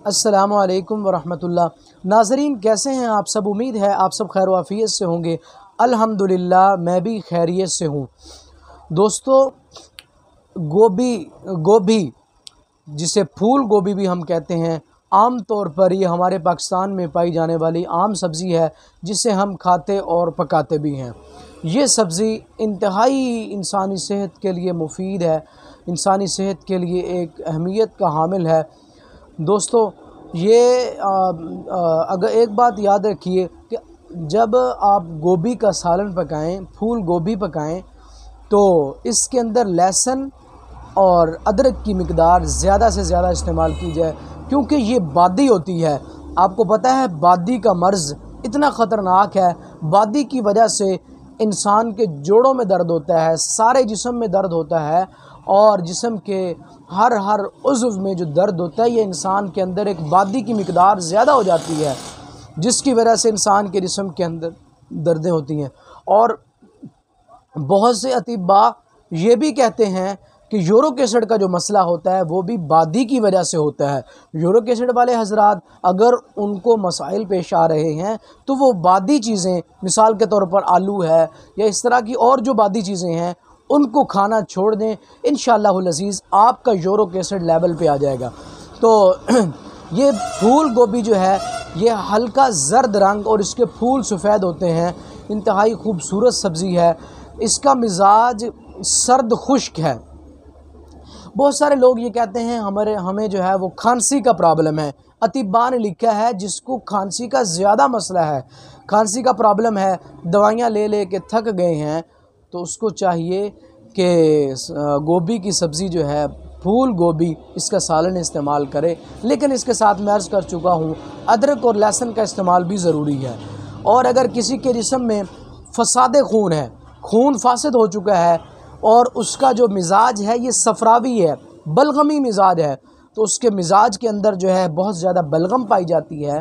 अस्सलामु अलैकुम वरहमतुल्लाह। नाज़रीन, कैसे हैं आप सब? उम्मीद है आप सब खैर वाफ़ियत से होंगे। अल्हम्दुलिल्लाह मैं भी खैरियत से हूँ। दोस्तों, गोभी जिसे फूल गोभी भी हम कहते हैं, आम तौर पर ये हमारे पाकिस्तान में पाई जाने वाली आम सब्ज़ी है जिसे हम खाते और पकाते भी हैं। ये सब्ज़ी इंतहाई इंसानी सेहत के लिए मुफीद है, इंसानी सेहत के लिए एक अहमियत का हामिल है। दोस्तों, ये अगर एक बात याद रखिए कि जब आप गोभी का सालन पकाएं, फूल गोभी पकाएं, तो इसके अंदर लहसुन और अदरक की मिकदार ज़्यादा से ज़्यादा इस्तेमाल की जाए, क्योंकि ये बादी होती है। आपको पता है बादी का मर्ज़ इतना ख़तरनाक है। बादी की वजह से इंसान के जोड़ों में दर्द होता है, सारे जिस्म में दर्द होता है, और जिस्म के हर उज़्व में जो दर्द होता है, ये इंसान के अंदर एक बादी की मिकदार ज़्यादा हो जाती है, जिसकी वजह से इंसान के जिस्म के अंदर दर्दें होती हैं। और बहुत से अतिब्बा ये भी कहते हैं कि यूरिक एसिड का जो मसला होता है वो भी बादी की वजह से होता है। यूरिक एसिड वाले हजरात अगर उनको मसाइल पेश आ रहे हैं तो वो बादी चीज़ें, मिसाल के तौर पर आलू है या इस तरह की और जो बादी चीज़ें हैं, उनको खाना छोड़ दें। इंशाअल्लाहुल अज़ीज़ आपका यूरिक एसिड लेवल पे आ जाएगा। तो ये फूल गोभी जो है, ये हल्का जर्द रंग और इसके फूल सफ़ेद होते हैं। इंतहाई खूबसूरत सब्ज़ी है। इसका मिजाज सर्द खुश्क है। बहुत सारे लोग ये कहते हैं हमें जो है वो खांसी का प्रॉब्लम है। अतिब्बा ने लिखा है जिसको खांसी का ज़्यादा मसला है, खांसी का प्रॉब्लम है, दवाइयाँ ले ले के थक गए हैं, तो उसको चाहिए कि गोभी की सब्ज़ी जो है, फूल गोभी, इसका सालन इस्तेमाल करे। लेकिन इसके साथ मैं अर्ज़ कर चुका हूँ, अदरक और लहसुन का इस्तेमाल भी ज़रूरी है। और अगर किसी के जिस्म में फसाद खून है, खून फासिद हो चुका है और उसका जो मिजाज है ये सफरावी है, बलगमी मिजाज है, तो उसके मिजाज के अंदर जो है बहुत ज़्यादा बलगम पाई जाती है,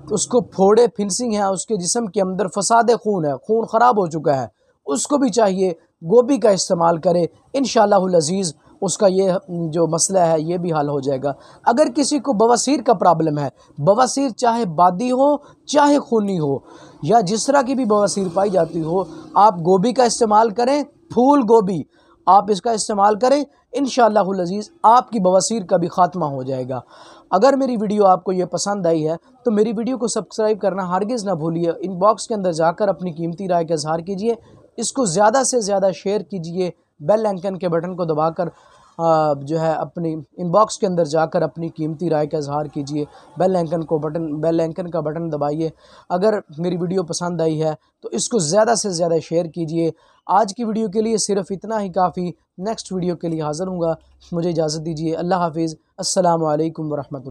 तो उसको फोड़े फिनसिंग है, उसके जिस्म के अंदर फसाद खून है, खून ख़राब हो चुका है, उसको भी चाहिए गोभी का इस्तेमाल करे। इंशाअल्लाहुल अज़ीज़ उसका ये जो मसला है ये भी हल हो जाएगा। अगर किसी को बवासीर का प्रॉब्लम है, बवासीर चाहे बादी हो चाहे खूनी हो या जिस तरह की भी बवासीर पाई जाती हो, आप गोभी का इस्तेमाल करें, फूल गोभी आप इसका इस्तेमाल करें। इंशाअल्लाहुल अज़ीज़ आपकी बवासीर का भी ख़ात्मा हो जाएगा। अगर मेरी वीडियो आपको ये पसंद आई है तो मेरी वीडियो को सब्सक्राइब करना हरगिज़ ना भूलिए। इनबॉक्स के अंदर जाकर अपनी कीमती राय का इज़हार कीजिए, इसको ज़्यादा से ज़्यादा शेयर कीजिए, बेल आइकन के बटन को दबाकर जो है अपनी इनबॉक्स के अंदर जाकर अपनी कीमती राय का इज़हार कीजिए। बेल आइकन का बटन दबाइए। अगर मेरी वीडियो पसंद आई है तो इसको ज़्यादा से ज़्यादा शेयर कीजिए। आज की वीडियो के लिए सिर्फ़ इतना ही काफ़ी। नेक्स्ट वीडियो के लिए हाज़िर हूँगा। मुझे इजाज़त दीजिए। अल्लाह हाफ़िज़। अस्सलामु अलैकुम वरहमतुल्लाह।